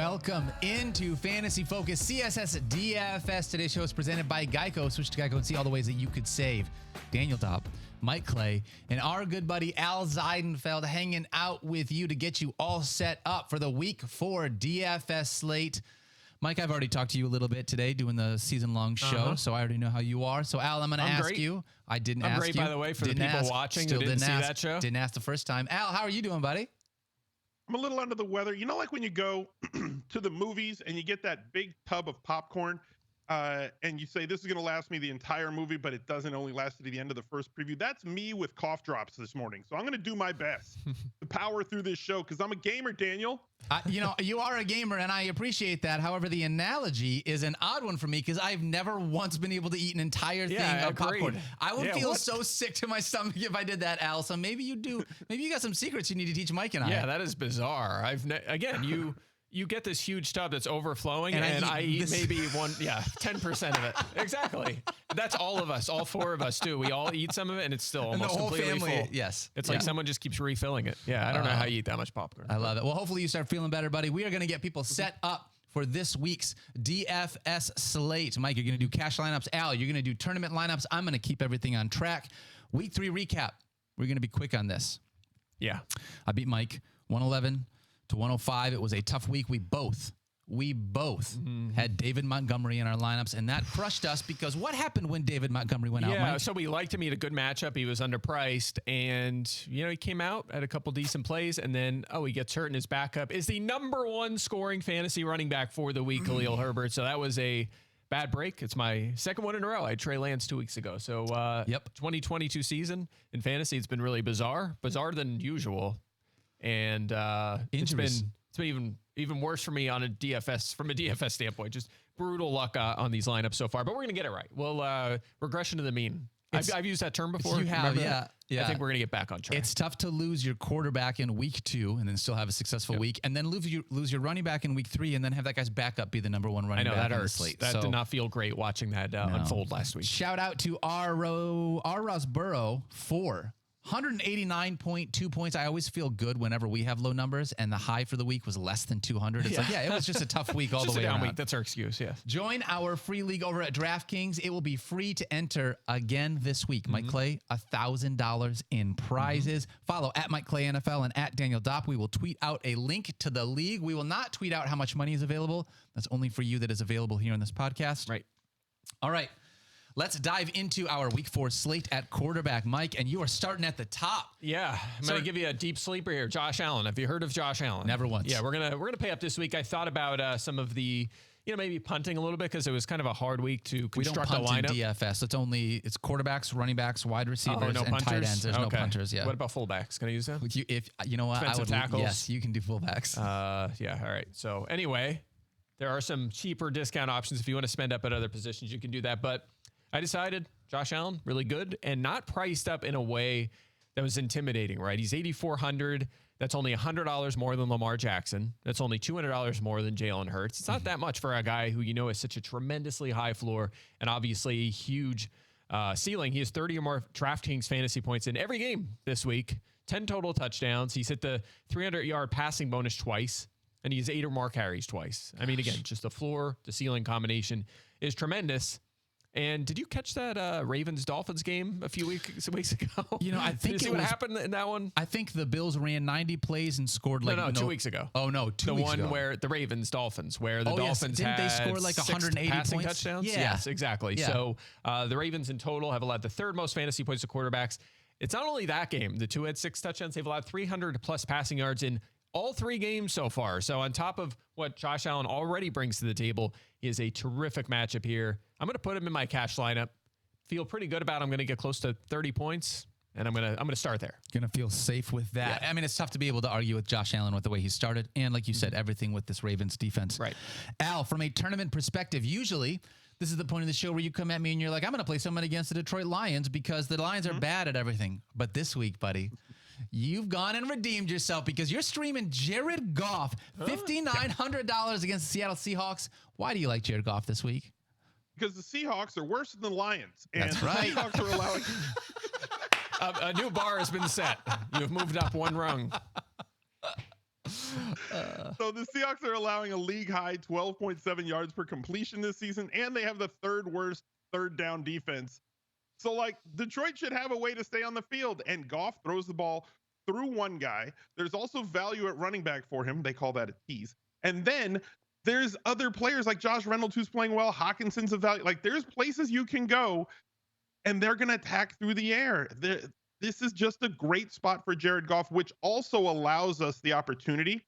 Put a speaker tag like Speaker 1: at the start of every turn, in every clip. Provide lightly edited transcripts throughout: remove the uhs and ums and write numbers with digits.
Speaker 1: Welcome into Fantasy Focus CSS DFS. Today's show is presented by Geico. Switch to Geico and see all the ways that you could save. Daniel Dopp, Mike Clay, and our good buddy Al Ziedenfeld hanging out with you to get you all set up for the Week 4 DFS slate. Mike, I've already talked to you a little bit today doing the season-long show, so I already know how you are. So, Al, I'm going to ask you. I didn't ask you.
Speaker 2: I'm great, by the way, for the people watching who didn't see that show.
Speaker 1: Didn't ask the first time. Al, how are you doing, buddy?
Speaker 3: I'm a little under the weather. You know, like when you go to the movies and you get that big tub of popcorn and you say, this is going to last me the entire movie, but it doesn't, only last to the end of the first preview. That's me with cough drops this morning. So I'm going to do my best to power through this show because I'm a gamer, Daniel.
Speaker 1: You know, you are a gamer, and I appreciate that. However, the analogy is an odd one for me because I've never once been able to eat an entire thing of popcorn. I would feel so sick to my stomach if I did that, Al. So maybe you do. Maybe you got some secrets you need to teach Mike and I.
Speaker 2: Yeah, that is bizarre. Again, you get this huge tub that's overflowing, and I eat maybe 10% of it. Exactly. That's all of us. All four of us do. We all eat some of it, and it's still almost completely full.
Speaker 1: Yes.
Speaker 2: It's like someone just keeps refilling it. Yeah, I don't know how you eat that much popcorn.
Speaker 1: I love it. Well, hopefully you start feeling better, buddy. We are going to get people set up for this week's DFS slate. Mike, you're going to do cash lineups. Al, you're going to do tournament lineups. I'm going to keep everything on track. Week 3 recap. We're going to be quick on this.
Speaker 2: Yeah.
Speaker 1: I beat Mike 111 to 105. It was a tough week. We both had David Montgomery in our lineups, and that crushed us because what happened when David Montgomery went out, Mike?
Speaker 2: Yeah, so we liked him. He had a good matchup. He was underpriced, and, he came out, had a couple decent plays, and then, he gets hurt, and his backup is the #1 scoring fantasy running back for the week, Khalil Herbert. So that was a bad break. It's my second one in a row. I had Trey Lance 2 weeks ago. So 2022 season in fantasy, it's been really bizarre than usual. And it's been even worse for me on a DFS, from a DFS standpoint. Just brutal luck on these lineups so far, but we're going to get it right. We'll regression to the mean. I've used that term before.
Speaker 1: You have,
Speaker 2: yeah. I think we're going to get back on track.
Speaker 1: It's tough to lose your quarterback in week 2 and then still have a successful week, and then lose your running back in week 3 and then have that guy's backup be the #1 running back.
Speaker 2: That hurts. That did not feel great watching that unfold last week.
Speaker 1: Shout out to R. Rosborough 4. 189.2 points. I always feel good whenever we have low numbers, and the high for the week was less than 200. It's it was just a tough week all the way around.
Speaker 2: Week. That's our excuse, yeah.
Speaker 1: Join our free league over at DraftKings. It will be free to enter again this week. Mike Clay, $1,000 in prizes. Follow at Mike Clay NFL and at Daniel Dopp. We will tweet out a link to the league. We will not tweet out how much money is available. That's only for you that is available here on this podcast.
Speaker 2: Right.
Speaker 1: All right. Let's dive into our Week 4 slate at quarterback, Mike, and you are starting at the top.
Speaker 2: Yeah, I'm going to give you a deep sleeper here. Josh Allen. Have you heard of Josh Allen?
Speaker 1: Never once.
Speaker 2: Yeah, we're gonna pay up this week. I thought about some of the, maybe punting a little bit because it was kind of a hard week to construct a lineup.
Speaker 1: We don't punt in DFS. It's quarterbers, running backs, wide receivers, and tight ends. There's no punters. Yeah.
Speaker 2: What about fullbacks? Can I use them?
Speaker 1: If you know what,
Speaker 2: defensive tackles.
Speaker 1: Yes, you can do fullbacks.
Speaker 2: Yeah. All right. So anyway, there are some cheaper discount options if you want to spend up at other positions. You can do that, but I decided Josh Allen, really good and not priced up in a way that was intimidating, right? He's $8,400. That's only $100 more than Lamar Jackson. That's only $200 more than Jalen Hurts. It's not that much for a guy who has such a tremendously high floor and obviously a huge ceiling. He has 30 or more DraftKings fantasy points in every game this week, 10 total touchdowns. He's hit the 300-yard passing bonus twice, and he has 8 or more carries twice. I mean, again, just the floor to ceiling combination is tremendous. And did you catch that Ravens-Dolphins game a few weeks ago?
Speaker 1: I think
Speaker 2: did you see what happened in that one?
Speaker 1: I think the Bills ran 90 plays and scored
Speaker 2: 2 weeks ago.
Speaker 1: Oh, no, 2 weeks ago.
Speaker 2: The one where the Ravens-Dolphins, where the Dolphins
Speaker 1: Didn't
Speaker 2: had
Speaker 1: they score like 180
Speaker 2: passing
Speaker 1: points?
Speaker 2: touchdowns?
Speaker 1: Yeah.
Speaker 2: Yes, exactly. Yeah. So the Ravens in total have allowed the 3rd most fantasy points to quarterbacks. It's not only that game. The 2 had 6 touchdowns. They've allowed 300-plus passing yards in all 3 games so far. So on top of what Josh Allen already brings to the table, he is a terrific matchup here. I'm going to put him in my cash lineup. Feel pretty good about it. I'm going to get close to 30 points, and I'm going to start there.
Speaker 1: Going to feel safe with that. Yeah. I mean, it's tough to be able to argue with Josh Allen with the way he started, and like you said, everything with this Ravens defense.
Speaker 2: Right.
Speaker 1: Al, from a tournament perspective, usually this is the point of the show where you come at me and you're like, I'm going to play someone against the Detroit Lions because the Lions are bad at everything. But this week, buddy, you've gone and redeemed yourself because you're streaming Jared Goff, $5,900 against the Seattle Seahawks. Why do you like Jared Goff this week?
Speaker 3: Because the Seahawks are worse than the Lions. And
Speaker 1: That's right.
Speaker 3: The Seahawks are allowing...
Speaker 2: A new bar has been set. You've moved up one rung.
Speaker 3: So the Seahawks are allowing a league high 12.7 yards per completion this season, and they have the third worst third down defense. So like Detroit should have a way to stay on the field, and Goff throws the ball through one guy. There's also value at running back for him. They call that a tease. And then there's other players like Josh Reynolds who's playing well. Hawkinson's a value. Like there's places you can go, and they're going to attack through the air. This is just a great spot for Jared Goff, which also allows us the opportunity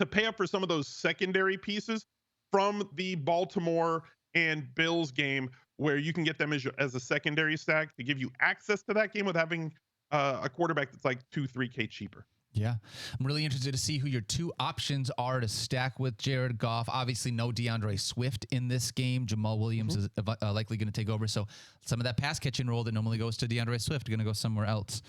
Speaker 3: to pay up for some of those secondary pieces from the Baltimore and Bills game, where you can get them as a secondary stack to give you access to that game with having a quarterback that's like 2-3K cheaper.
Speaker 1: Yeah. I'm really interested to see who your two options are to stack with Jared Goff. Obviously, no DeAndre Swift in this game. Jamal Williams is likely going to take over. So some of that pass catching role that normally goes to DeAndre Swift going to go somewhere else.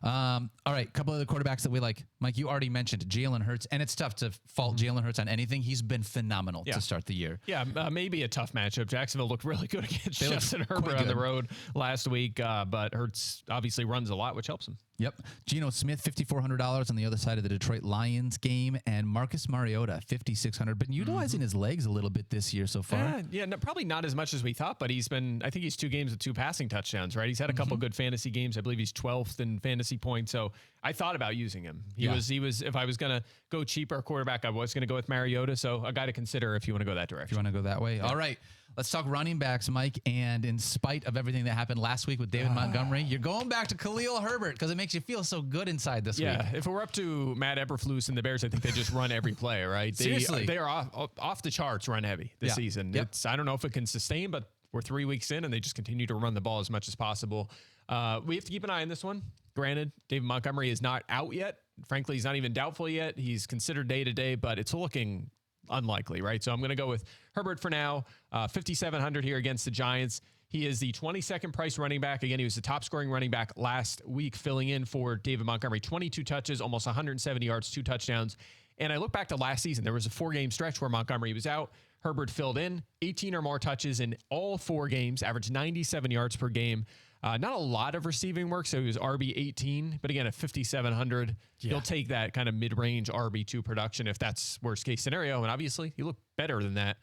Speaker 1: All right. A couple of the quarterbacks that we like. Mike, you already mentioned Jalen Hurts, and it's tough to fault Jalen Hurts on anything. He's been phenomenal to start the year.
Speaker 2: Yeah, maybe a tough matchup. Jacksonville looked really good against Justin Herbert on the road last week, but Hurts obviously runs a lot, which helps him.
Speaker 1: Yep. Geno Smith, $5,400 on the other side of the Detroit Lions game, and Marcus Mariota, $5,600. Been utilizing his legs a little bit this year so far.
Speaker 2: Yeah, probably not as much as we thought, but I think he's 2 games with 2 passing touchdowns, right? He's had a couple good fantasy games. I believe he's 12th in fantasy points, so I thought about using him. He was. If I was going to go cheaper quarterback, I was going to go with Mariota, so a guy to consider if you want to go that direction.
Speaker 1: If you want to go that way. Yeah. All right. Let's talk running backs, Mike. And in spite of everything that happened last week with David Montgomery, you're going back to Khalil Herbert because it makes you feel so good inside this week.
Speaker 2: Yeah, if it were up to Matt Eberflus and the Bears, I think they just run every play, right?
Speaker 1: Seriously.
Speaker 2: They are off the charts run heavy this season.
Speaker 1: Yep.
Speaker 2: I don't know if it can sustain, but we're 3 weeks in, and they just continue to run the ball as much as possible. We have to keep an eye on this one. Granted, David Montgomery is not out yet. Frankly, he's not even doubtful yet. He's considered day-to-day, but it's looking unlikely, right? So I'm going to go with Herbert for now. 5,700 here against the Giants. He is the 22nd price running back. Again, he was the top scoring running back last week, filling in for David Montgomery. 22 touches, almost 170 yards, 2 touchdowns. And I look back to last season. There was a 4-game stretch where Montgomery was out. Herbert filled in 18 or more touches in all 4 games, averaged 97 yards per game. Not a lot of receiving work, so he was RB 18, but again, at 5,700, he'll take that kind of mid-range RB2 production if that's worst case scenario. And obviously, he looked better than that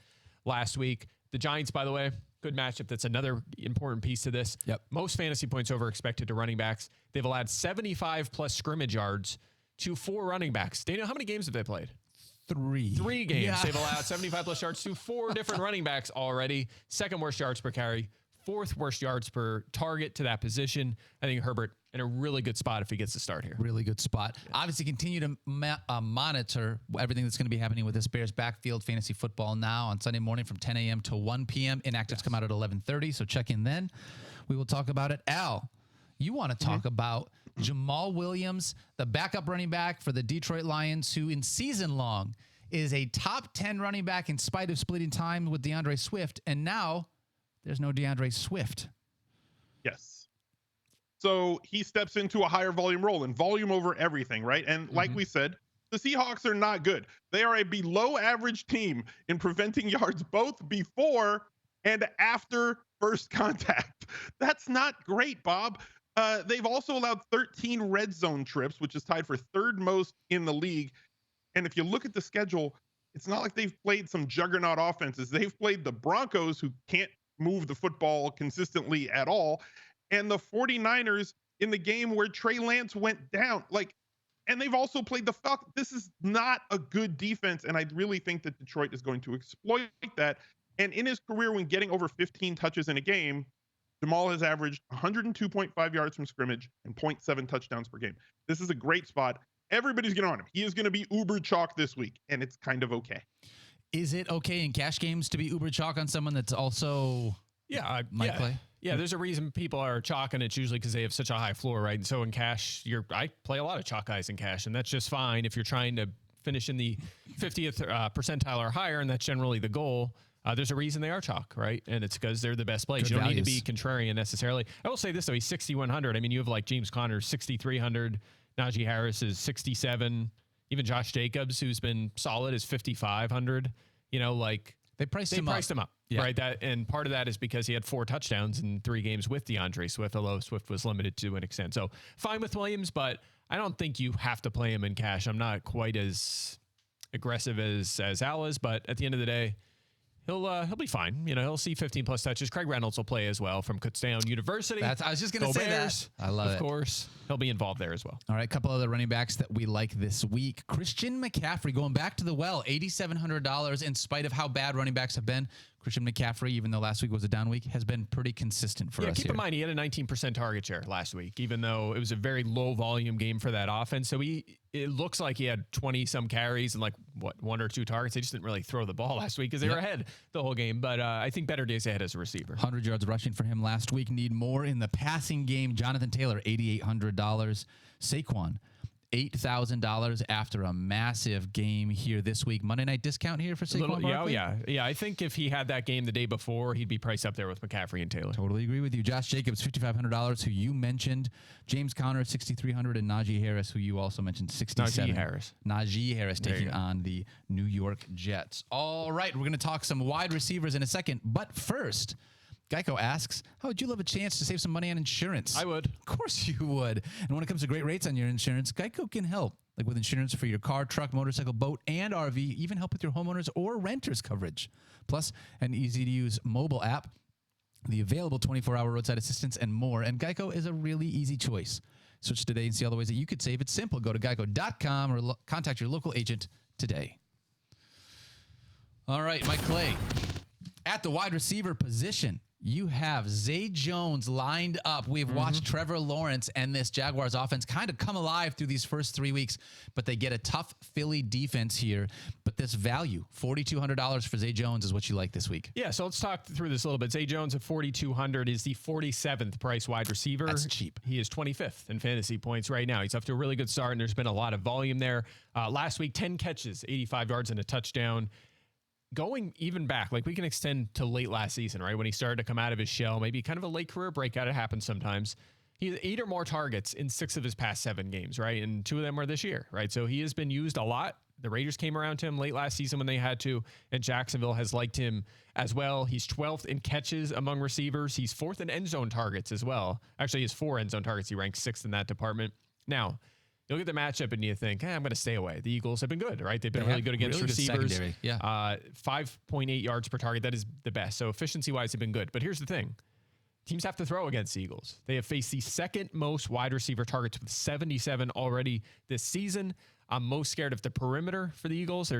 Speaker 2: last week. The Giants, by the way, good matchup. That's another important piece to this.
Speaker 1: Yep.
Speaker 2: Most fantasy points over expected to running backs. They've allowed 75 plus scrimmage yards to 4 running backs. Daniel, how many games have they played?
Speaker 1: 3
Speaker 2: games.
Speaker 1: Yeah.
Speaker 2: They've allowed 75 plus yards to 4 different running backs already. 2nd worst yards per carry. 4th worst yards per target to that position. I think Herbert in a really good spot if he gets to start here.
Speaker 1: Really good spot. Yeah. Obviously, continue to monitor everything that's going to be happening with this Bears backfield. Fantasy football now on Sunday morning from 10 a.m. to 1 p.m. Inactives come out at 11:30, so check in then. We will talk about it. Al, you want to talk about Jamal Williams, the backup running back for the Detroit Lions, who in season long is a top 10 running back in spite of splitting time with DeAndre Swift, and now there's no DeAndre Swift.
Speaker 3: Yes. So he steps into a higher volume role, and volume over everything, right? And like we said, the Seahawks are not good. They are a below average team in preventing yards both before and after first contact. That's not great, Bob. They've also allowed 13 red zone trips, which is tied for 3rd most in the league. And if you look at the schedule, it's not like they've played some juggernaut offenses. They've played the Broncos, who can't move the football consistently at all, and the 49ers in the game where Trey Lance went down. And they've also played the Falcons. This is not a good defense, and I really think that Detroit is going to exploit that. And in his career, when getting over 15 touches in a game, Jamal has averaged 102.5 yards from scrimmage and 0.7 touchdowns per game. This is a great spot. Everybody's getting on him. He is going to be uber chalk this week, and it's kind of okay.
Speaker 1: Is it okay in cash games to be uber chalk on someone that's also might play?
Speaker 2: Yeah, there's a reason people are chalking. It's usually because they have such a high floor, right? And so in cash, I play a lot of chalk guys in cash, and that's just fine if you're trying to finish in the 50th percentile or higher, and that's generally the goal. There's a reason they are chalk, right? And it's because they're the best plays.
Speaker 1: Good
Speaker 2: you don't
Speaker 1: values.
Speaker 2: need to be contrarian necessarily. I will say this, though. He's 6,100. I mean, you have like James Conner, 6,300. Najee Harris is 67. Even Josh Jacobs, who's been solid, is 5,500. They priced him up,
Speaker 1: yeah.
Speaker 2: Right? And part of that is because he had 4 touchdowns in 3 games with DeAndre Swift, although Swift was limited to an extent. So fine with Williams, but I don't think you have to play him in cash. I'm not quite as aggressive as Al is, but at the end of the day, he'll be fine. You know, he'll see 15+ touches. Craig Reynolds will play as well from Kutztown University.
Speaker 1: I was just going to say that. I love it.
Speaker 2: Of course, he'll be involved there as well.
Speaker 1: All right, a couple other running backs that we like this week. Christian McCaffrey going back to the well, $8,700 in spite of how bad running backs have been. Christian McCaffrey, even though last week was a down week, has been pretty consistent for us.
Speaker 2: Keep in mind, he had a 19% target share last week, even though it was a very low volume game for that offense. So it looks like he had 20 some carries and like one or two targets. They just didn't really throw the ball last week because they were ahead the whole game. But I think better days ahead as a receiver.
Speaker 1: 100 yards rushing for him last week. Need more in the passing game. Jonathan Taylor, $8,800. Saquon, $8,000 after a massive game here this week. Monday night discount here for Saquon Barkley?
Speaker 2: Yeah. I think if he had that game the day before, he'd be priced up there with McCaffrey and Taylor.
Speaker 1: Totally agree with you. Josh Jacobs, $5,500, who you mentioned. James Conner, $6,300, and Najee Harris, who you also mentioned, $6,700. Najee Harris taking on the New York Jets. All right, we're going to talk some wide receivers in a second, but first, Geico asks, how would you love a chance to save some money on insurance?
Speaker 2: I would.
Speaker 1: Of course you would. And when it comes to great rates on your insurance, Geico can help. Like with insurance for your car, truck, motorcycle, boat, and RV, even help with your homeowners or renters coverage. Plus, an easy-to-use mobile app, the available 24-hour roadside assistance, and more. And Geico is a really easy choice. Switch today and see all the ways that you could save. It's simple. Go to geico.com or contact your local agent today. All right, Mike Clay. At the wide receiver position, you have Zay Jones lined up. We've watched Trevor Lawrence and this Jaguars offense kind of come alive through these first 3 weeks, but they get a tough Philly defense here. But this value, $4,200 for Zay Jones, is what you like this week.
Speaker 2: Yeah, so let's talk through this a little bit. Zay Jones at $4,200 is the 47th price wide receiver.
Speaker 1: That's cheap.
Speaker 2: He is 25th in fantasy points right now. He's off to a really good start, and there's been a lot of volume there. Last week, 10 catches, 85 yards, and a touchdown. Going even back, like we can extend to late last season, right? When he started to come out of his shell, maybe kind of a late career breakout. It happens sometimes. He has 8 or more targets in 6 of his past 7 games, right? And 2 of them were this year, right? So he has been used a lot. The Raiders came around to him late last season when they had to, and Jacksonville has liked him as well. He's 12th in catches among receivers. He's 4th in end zone targets as well. Actually, he has 4 end zone targets. He ranks 6th in that department. Now, you look at the matchup and you think, I'm going to stay away. The Eagles have been good, right? They've been really good against receivers. 5.8 yards per target. That is the best. So efficiency-wise, they've been good. But here's the thing. Teams have to throw against the Eagles. They have faced the second most wide receiver targets with 77 already this season. I'm most scared of the perimeter for the Eagles.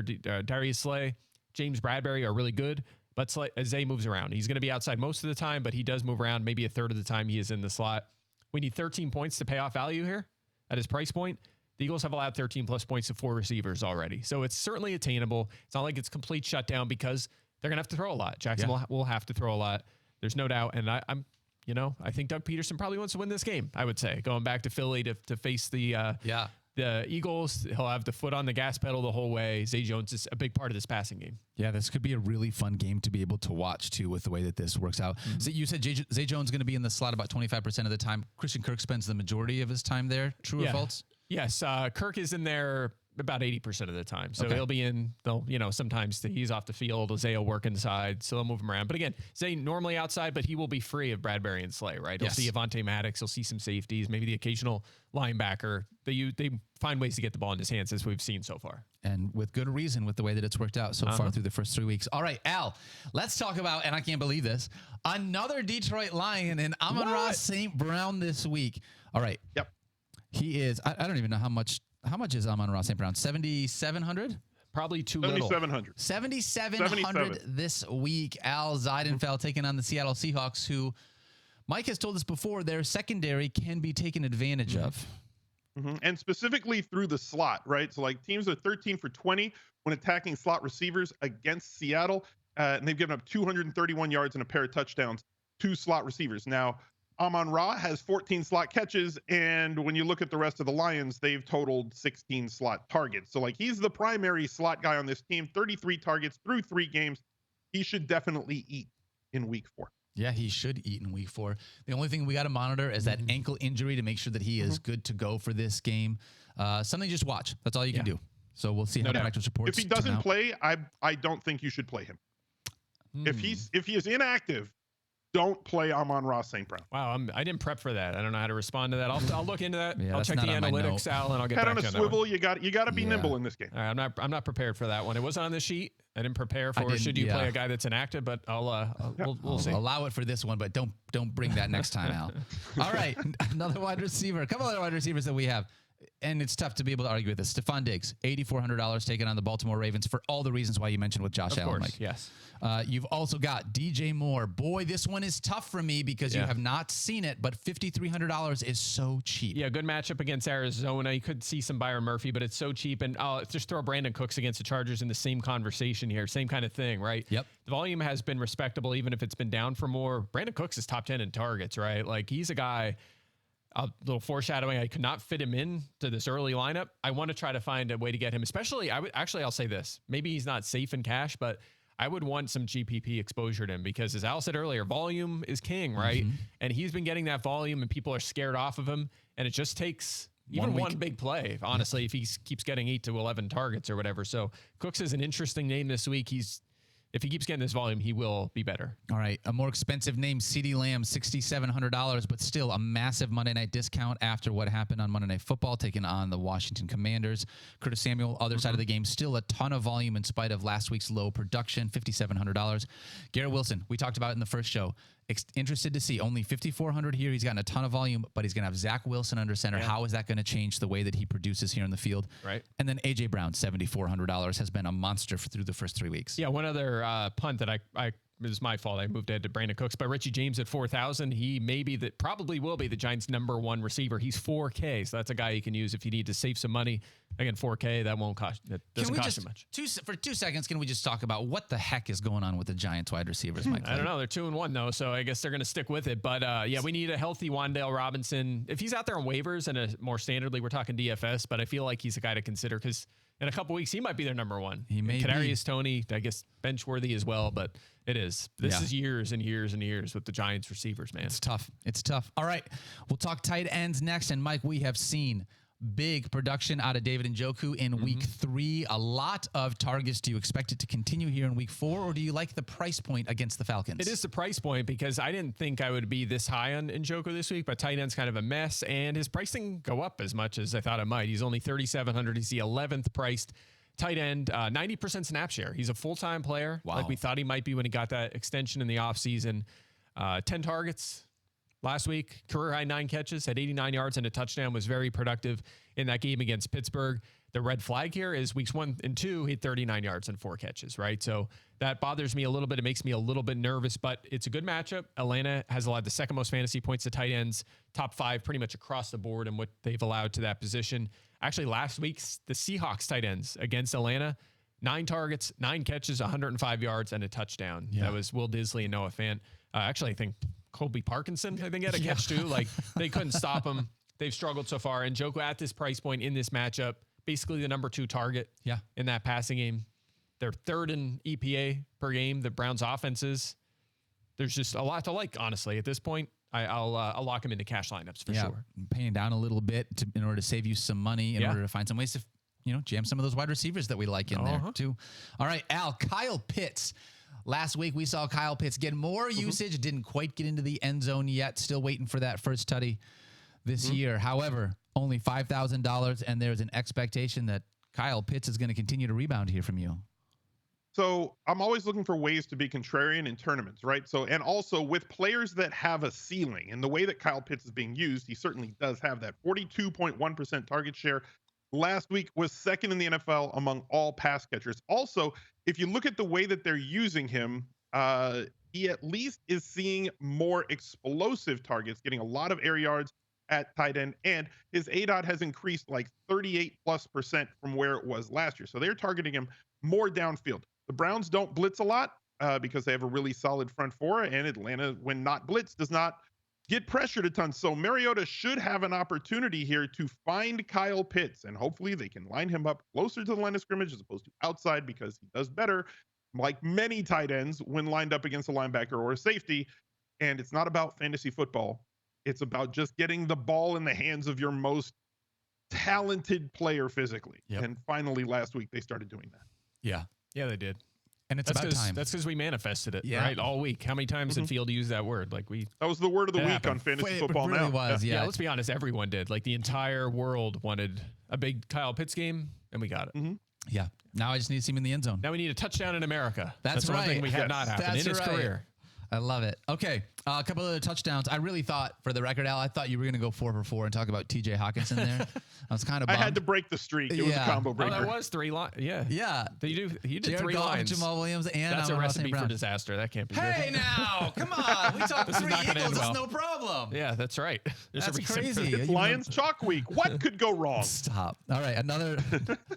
Speaker 2: Darius Slay, James Bradbury are really good. But Zay moves around. He's going to be outside most of the time, but he does move around. Maybe a third of the time he is in the slot. We need 13 points to pay off value here. At his price point, the Eagles have allowed 13+ points to 4 receivers already. So it's certainly attainable. It's not like it's complete shutdown because they're going to have to throw a lot. Jackson will have to throw a lot. There's no doubt. And I think Doug Peterson probably wants to win this game, I would say. Going back to Philly to face the Eagles, he'll have the foot on the gas pedal the whole way. Zay Jones is a big part of this passing game.
Speaker 1: Yeah, this could be a really fun game to be able to watch, too, with the way that this works out. So you said Zay Jones is going to be in the slot about 25% of the time. Christian Kirk spends the majority of his time there. True or false?
Speaker 2: Yes, Kirk is in there about 80% of the time. So he'll be in, sometimes he's off the field. Zay will work inside, so they'll move him around. But again, Zay normally outside, but he will be free of Bradbury and Slay, right? He'll see Avonte Maddox. He'll see some safeties, maybe the occasional linebacker. They find ways to get the ball in his hands, as we've seen so far.
Speaker 1: And with good reason, with the way that it's worked out so far through the first 3 weeks. All right, Al, let's talk about, and I can't believe this, another Detroit Lion and Amon-Ra St. Brown this week. All right.
Speaker 3: Yep.
Speaker 1: He is, I don't even know how much is Amon-Ra St. Brown? 7,700?
Speaker 2: Probably too little.
Speaker 3: 7,700
Speaker 1: this week. Al Ziedenfeld taking on the Seattle Seahawks, who Mike has told us before, their secondary can be taken advantage of.
Speaker 3: And specifically through the slot, right? So like teams are 13 for 20 when attacking slot receivers against Seattle. And they've given up 231 yards and a pair of touchdowns to slot receivers. Now, Amon-Ra has 14 slot catches, and when you look at the rest of the Lions, they've totaled 16 slot targets. So, like, he's the primary slot guy on this team, 33 targets through 3 games. He should definitely eat in week 4.
Speaker 1: Yeah, he should eat in week 4. The only thing we got to monitor is that ankle injury to make sure that he is good to go for this game. Something just watch. That's all you can do. So we'll see how the practice reports.
Speaker 3: If he doesn't play, I don't think you should play him. If he is inactive, don't play Amon-Ra St. Brown.
Speaker 2: Wow, I didn't prep for that. I don't know how to respond to that. I'll look into that.
Speaker 1: Yeah,
Speaker 2: I'll
Speaker 1: that's
Speaker 2: check the
Speaker 1: not on my
Speaker 2: analytics,
Speaker 1: note.
Speaker 2: Al, and I'll get
Speaker 3: Head
Speaker 2: back
Speaker 3: on a
Speaker 2: to you on that one.
Speaker 3: swivel. You got to be nimble in this game.
Speaker 2: All right, I'm not prepared for that one. It wasn't on the sheet. I didn't prepare for
Speaker 1: didn't-
Speaker 2: should you
Speaker 1: yeah.
Speaker 2: play a guy that's inactive, but we'll see.
Speaker 1: Allow it for this one, but don't bring that next time out. All right, another wide receiver. A couple other wide receivers that we have. And it's tough to be able to argue with this. Stephon Diggs, $8,400 taken on the Baltimore Ravens for all the reasons why you mentioned with Josh Allen, Mike.
Speaker 2: Yes.
Speaker 1: You've also got DJ Moore. Boy, this one is tough for me because you have not seen it, but $5,300 is so cheap.
Speaker 2: Yeah, good matchup against Arizona. You could see some Byron Murphy, but it's so cheap. And just throw Brandon Cooks against the Chargers in the same conversation here. Same kind of thing, right?
Speaker 1: Yep.
Speaker 2: The volume has been respectable, even if it's been down for more. Brandon Cooks is top 10 in targets, right? Like, he's a guy... A little foreshadowing. I could not fit him in to this early lineup. I want to try to find a way to get him, especially I'll say this. Maybe he's not safe in cash, but I would want some GPP exposure to him because, as Al said earlier, volume is king, right? And he's been getting that volume and people are scared off of him. And it just takes even one big play, honestly, if he keeps getting 8 to 11 targets or whatever. So Cooks is an interesting name this week. If he keeps getting this volume, he will be better. All
Speaker 1: right. A more expensive name, CeeDee Lamb, $6,700, but still a massive Monday night discount after what happened on Monday Night Football, taking on the Washington Commanders. Curtis Samuel, other side of the game, still a ton of volume in spite of last week's low production, $5,700. Garrett Wilson, we talked about it in the first show. Interested to see only 5,400 here. He's gotten a ton of volume, but he's going to have Zach Wilson under center. How is that going to change the way that he produces here in the field?
Speaker 2: Right.
Speaker 1: And then AJ Brown, $7,400, has been a monster through the first 3 weeks.
Speaker 2: Yeah. One other punt that it was my fault. I moved ahead to Brandon Cooks, but Richie James at 4,000. He probably will be the Giants' #1 receiver. He's 4K, so that's a guy you can use if you need to save some money. Again, 4K, that doesn't cost you much.
Speaker 1: For 2 seconds, can we just talk about what the heck is going on with the Giants wide receivers, Mike?
Speaker 2: I don't know. They're 2-1 though, so I guess they're going to stick with it. But we need a healthy Wan'Dale Robinson. If he's out there on waivers and more standardly, we're talking DFS, but I feel like he's a guy to consider because in a couple weeks he might be their #1.
Speaker 1: He may be.
Speaker 2: Kadarius Toney, I guess, bench worthy as well, but it is. This is years and years and years with the Giants receivers, man.
Speaker 1: It's tough. It's tough. All right, we'll talk tight ends next. And Mike, we have seen big production out of David Njoku in week 3. A lot of targets. Do you expect it to continue here in week 4, or do you like the price point against the Falcons?
Speaker 2: It is the price point because I didn't think I would be this high on Njoku this week, but tight end's kind of a mess, and his price didn't go up as much as I thought it might. He's only 3,700. He's the 11th priced tight end, 90% snap share. He's a full-time player, like we thought he might be when he got that extension in the offseason. 10 targets last week, career high 9 catches, had 89 yards and a touchdown, was very productive in that game against Pittsburgh. The red flag here is weeks 1 and 2, he had 39 yards and 4 catches, right? So that bothers me a little bit. It makes me a little bit nervous, but it's a good matchup. Atlanta has allowed the second most fantasy points to tight ends, top 5 pretty much across the board and what they've allowed to that position. Actually, last week's the Seahawks tight ends against Atlanta, 9 targets, 9 catches, 105 yards, and a touchdown. That was Will Disley and Noah Fant. Actually, I think Colby Parkinson, had a catch too. Like, they couldn't stop him. They've struggled so far. And Njoku at this price point in this matchup, basically the #2 target in that passing game. They're 3rd in EPA per game, the Browns' offenses. There's just a lot to like, honestly, at this point. I'll lock him into cash lineups for sure.
Speaker 1: Paying down a little bit in order to save you some money, in order to find some ways to jam some of those wide receivers that we like in there too. All right, Al, Kyle Pitts. Last week we saw Kyle Pitts get more usage. Didn't quite get into the end zone yet. Still waiting for that first tutty this year. However, only $5,000, and there's an expectation that Kyle Pitts is going to continue to rebound here from you.
Speaker 3: So I'm always looking for ways to be contrarian in tournaments, right? So, and also with players that have a ceiling, and the way that Kyle Pitts is being used, he certainly does have that. 42.1% target share last week, was 2nd in the NFL among all pass catchers. Also, if you look at the way that they're using him, he at least is seeing more explosive targets, getting a lot of air yards at tight end, and his ADOT has increased like 38+% from where it was last year. So they're targeting him more downfield. The Browns don't blitz a lot because they have a really solid front four, and Atlanta, when not blitz, does not get pressured a ton. So Mariota should have an opportunity here to find Kyle Pitts, and hopefully they can line him up closer to the line of scrimmage as opposed to outside, because he does better, like many tight ends, when lined up against a linebacker or a safety. And it's not about fantasy football. It's about just getting the ball in the hands of your most talented player physically. And finally, last week, they started doing that.
Speaker 2: Yeah, they did.
Speaker 1: And it's about time.
Speaker 2: That's because we manifested it,
Speaker 1: Yeah.
Speaker 2: right? All week. How many times did Field use that word? Like
Speaker 3: That was the word of the
Speaker 2: It
Speaker 3: week
Speaker 2: happened.
Speaker 3: on Fantasy
Speaker 1: It
Speaker 3: Football
Speaker 1: really
Speaker 3: Now.
Speaker 1: was, yeah.
Speaker 2: let's be honest, everyone did. Like the entire world wanted a big Kyle Pitts game, and we got it.
Speaker 1: Yeah. Now I just need to see him in the end zone.
Speaker 2: Now we need a touchdown in America.
Speaker 1: That's
Speaker 2: one
Speaker 1: right.
Speaker 2: thing we had
Speaker 3: Yes.
Speaker 2: not happen
Speaker 1: That's
Speaker 2: in his
Speaker 1: right.
Speaker 2: career.
Speaker 1: I love it. Okay, a couple of other touchdowns. I really thought, for the record, Al, I thought you were going to go 4 for 4 and talk about T.J. Hawkinson there. I was kind of
Speaker 3: I
Speaker 1: bummed.
Speaker 3: had to break the streak. It was a
Speaker 1: Yeah.
Speaker 3: combo
Speaker 2: Oh,
Speaker 3: breaker.
Speaker 2: that was 3 lines. Yeah.
Speaker 1: Yeah.
Speaker 2: You did
Speaker 1: Jared
Speaker 2: 3
Speaker 1: Goff,
Speaker 2: lines.
Speaker 1: Jamal Williams, and
Speaker 2: That's a
Speaker 1: Amon-Ra
Speaker 2: recipe
Speaker 1: St.
Speaker 2: for
Speaker 1: Brown.
Speaker 2: disaster. That can't be
Speaker 1: Hey,
Speaker 2: good.
Speaker 1: now, come on. We talked
Speaker 2: This is
Speaker 1: 3
Speaker 2: not gonna
Speaker 1: Eagles.
Speaker 2: end
Speaker 1: It's
Speaker 2: well.
Speaker 1: no problem.
Speaker 2: Yeah, that's right. There's
Speaker 1: That's
Speaker 2: a reason
Speaker 1: crazy.
Speaker 2: for-
Speaker 3: It's
Speaker 1: You
Speaker 3: Lions Chalk Week. What could go wrong?
Speaker 1: Stop. All right, another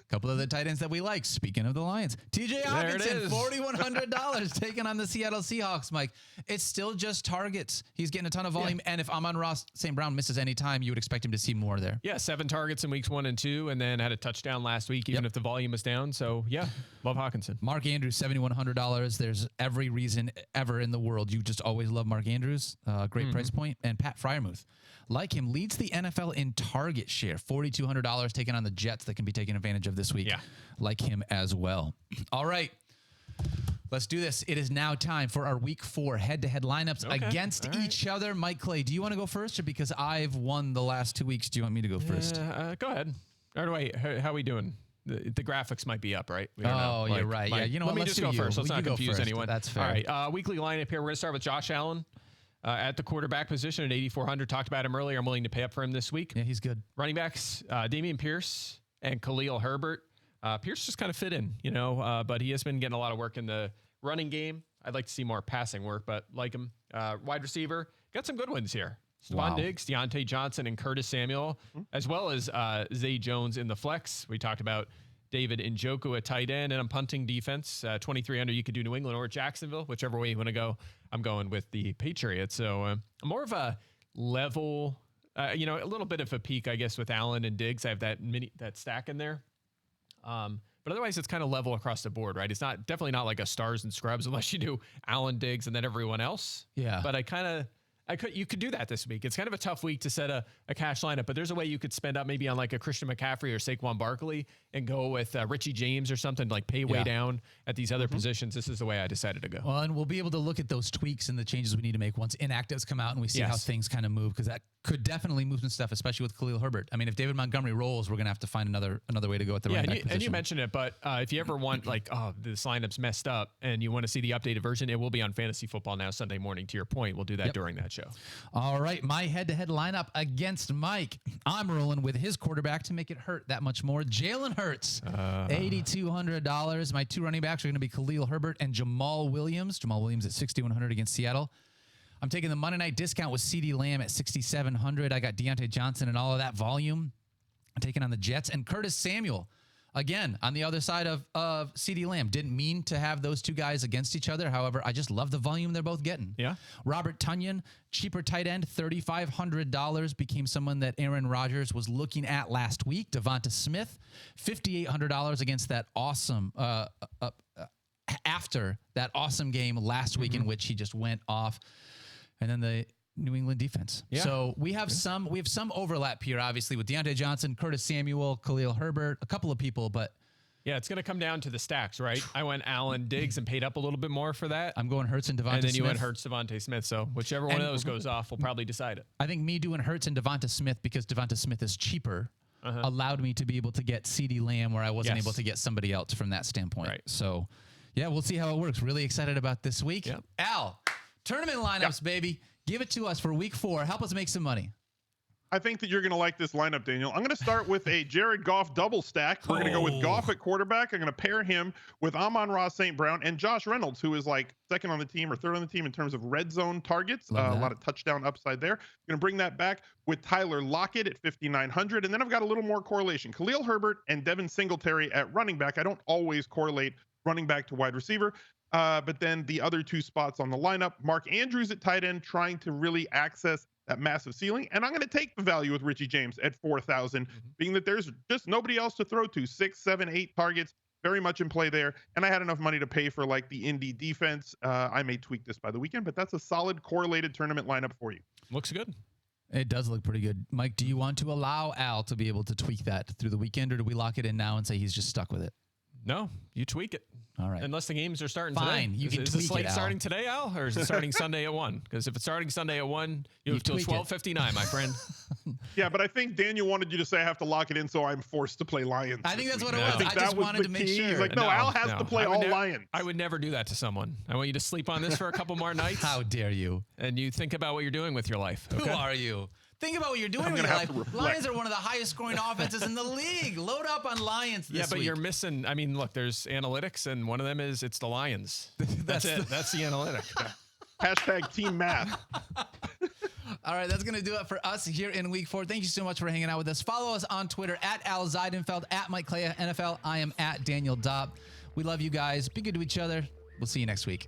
Speaker 1: couple of the tight ends that we like. Speaking of the Lions, T.J.
Speaker 2: There it
Speaker 1: Hawkinson,
Speaker 2: is.
Speaker 1: $4,100 taking on the Seattle Seahawks, Mike. It's still just targets. He's getting a ton of volume, and if Amon-Ra St. Brown misses any time, you would expect him to see more there.
Speaker 2: Yeah, 7 targets in weeks 1 and 2, and then had a touchdown last week, even if the volume was down. So, yeah, love Hawkinson.
Speaker 1: Mark Andrews, $7,100. There's every reason ever in the world you just always love Mark Andrews. Great price point. And Pat Fryermuth, like him, leads the NFL in target share. $4,200 taking on the Jets that can be taken advantage of this week.
Speaker 2: Yeah.
Speaker 1: Like him as well. All right. Let's do this. It is now time for our week 4 head-to-head lineups against each other. Mike Clay, do you want to go first, or because I've won the last 2 weeks, do you want me to go first?
Speaker 2: Go ahead. Or wait, how are we doing? The graphics might be up, right? We don't know.
Speaker 1: Oh, you're right. Yeah, you know
Speaker 2: let
Speaker 1: what?
Speaker 2: me
Speaker 1: Let's
Speaker 2: just
Speaker 1: do
Speaker 2: go
Speaker 1: you.
Speaker 2: first. Let's
Speaker 1: You
Speaker 2: not
Speaker 1: go
Speaker 2: confuse
Speaker 1: first.
Speaker 2: anyone.
Speaker 1: That's fair.
Speaker 2: All right. Weekly lineup here. We're going to start with Josh Allen at the quarterback position at 8,400. Talked about him earlier. I'm willing to pay up for him this week.
Speaker 1: Yeah, he's good.
Speaker 2: Running backs, Dameon Pierce and Khalil Herbert. Pierce just kind of fit in, but he has been getting a lot of work in the running game. I'd like to see more passing work, but like him. Wide receiver, got some good ones here. Stephon Diggs, Deontay Johnson, and Curtis Samuel, as well as Zay Jones in the flex. We talked about David Njoku at tight end, and I'm punting defense. 2,300, you could do New England or Jacksonville, whichever way you want to go. I'm going with the Patriots. So more of a level, a little bit of a peak, I guess, with Allen and Diggs. I have that stack in there. But otherwise, it's kind of level across the board, right? It's definitely not like a stars and scrubs unless you do Allen, Diggs, and then everyone else.
Speaker 1: Yeah.
Speaker 2: But you could do that this week. It's kind of a tough week to set a cash lineup, but there's a way you could spend up maybe on like a Christian McCaffrey or Saquon Barkley and go with Richie James or something, like pay way down at these other positions. This is the way I decided to go.
Speaker 1: Well, and we'll be able to look at those tweaks and the changes we need to make once inactives come out and we see how things kind of move, because that could definitely move some stuff, especially with Khalil Herbert. I mean, if David Montgomery rolls, we're going to have to find another way to go at the running back position.
Speaker 2: And you mentioned it, but if you ever want this lineup's messed up and you want to see the updated version, it will be on Fantasy Football Now Sunday morning. To your point, we'll do that during that show.
Speaker 1: All right, my head-to-head lineup against Mike. I'm rolling with his quarterback to make it hurt that much more. Jalen Hurts, $8,200. My 2 running backs are going to be Khalil Herbert and Jamal Williams. Jamal Williams at $6,100 against Seattle. I'm taking the Monday night discount with CeeDee Lamb at $6,700. I got Deontay Johnson and all of that volume. I'm taking on the Jets and Curtis Samuel. Again, on the other side of CeeDee Lamb. Didn't mean to have those two guys against each other. However, I just love the volume they're both getting.
Speaker 2: Yeah.
Speaker 1: Robert Tonyan, cheaper tight end, $3,500, became someone that Aaron Rodgers was looking at last week. Devonta Smith, $5,800 against that awesome after that awesome game last week in which he just went off. And then the New England defense.
Speaker 2: Yeah.
Speaker 1: So we have some overlap here, obviously, with Deontay Johnson, Curtis Samuel, Khalil Herbert, a couple of people, but
Speaker 2: yeah, it's going to come down to the stacks, right? I went Allen, Diggs, and paid up a little bit more for that.
Speaker 1: I'm going Hurts and Devonta Smith.
Speaker 2: And then you went Hurts, Devontae Smith. So whichever one of those goes off will probably decide it.
Speaker 1: I think me doing Hurts and Devonta Smith, because Devonta Smith is cheaper, allowed me to be able to get CeeDee Lamb where I wasn't able to get somebody else from that standpoint.
Speaker 2: Right.
Speaker 1: So, yeah, we'll see how it works. Really excited about this week.
Speaker 2: Yep.
Speaker 1: Al, tournament lineups, baby. Give it to us for week 4. Help us make some money.
Speaker 3: I think that you're going to like this lineup, Daniel. I'm going to start with a Jared Goff double stack. We're going to go with Goff at quarterback. I'm going to pair him with Amon-Ra St. Brown and Josh Reynolds, who is like second on the team or third on the team in terms of red zone targets. A lot of touchdown upside there. I'm going to bring that back with Tyler Lockett at 5,900. And then I've got a little more correlation. Khalil Herbert and Devin Singletary at running back. I don't always correlate running back to wide receiver. But then the other 2 spots on the lineup, Mark Andrews at tight end, trying to really access that massive ceiling. And I'm going to take the value with Richie James at 4,000, being that there's just nobody else to throw to. 6, 7, 8 targets, very much in play there. And I had enough money to pay for like the Indy defense. I may tweak this by the weekend, but that's a solid correlated tournament lineup for you.
Speaker 2: Looks good.
Speaker 1: It does look pretty good. Mike, do you want to allow Al to be able to tweak that through the weekend, or do we lock it in now and say he's just stuck with it?
Speaker 2: No, you tweak it.
Speaker 1: All right.
Speaker 2: Unless the games are starting
Speaker 1: Fine,
Speaker 2: today.
Speaker 1: you can
Speaker 2: is
Speaker 1: tweak
Speaker 2: the slate
Speaker 1: it, Al.
Speaker 2: starting today, Al, or is it starting Sunday at 1? Because if it's starting Sunday at 1, you have till
Speaker 1: tweak it.
Speaker 2: 12:59, my friend.
Speaker 3: Yeah, but I think Daniel wanted you to say I have to lock it in, so I'm forced to play Lions.
Speaker 1: I think
Speaker 3: this
Speaker 1: that's what
Speaker 3: week.
Speaker 1: it was.
Speaker 3: think
Speaker 1: I
Speaker 3: that
Speaker 1: just
Speaker 3: was
Speaker 1: wanted
Speaker 3: the
Speaker 1: to make
Speaker 3: key.
Speaker 1: sure.
Speaker 3: He's like, no, Al has to play
Speaker 2: I would
Speaker 3: all
Speaker 2: nev-
Speaker 3: Lions.
Speaker 2: I would never do that to someone. I want you to sleep on this for a couple more nights.
Speaker 1: How dare you?
Speaker 2: And you think about what you're doing with your life. Okay?
Speaker 1: Who are you? Think about what you're doing
Speaker 3: I'm
Speaker 1: with your
Speaker 3: gonna
Speaker 1: life.
Speaker 3: have to reflect.
Speaker 1: Lions are one of the highest scoring offenses in the league. Load up on Lions this
Speaker 2: Yeah, but
Speaker 1: week.
Speaker 2: you're missing. I mean, look, there's analytics, and one of them is it's the Lions. That's it. That's the analytic.
Speaker 3: Hashtag team math.
Speaker 1: All right, that's going to do it for us here in week 4. Thank you so much for hanging out with us. Follow us on Twitter at Al Ziedenfeld, at Mike Clay NFL. I am at Daniel Dopp. We love you guys. Be good to each other. We'll see you next week.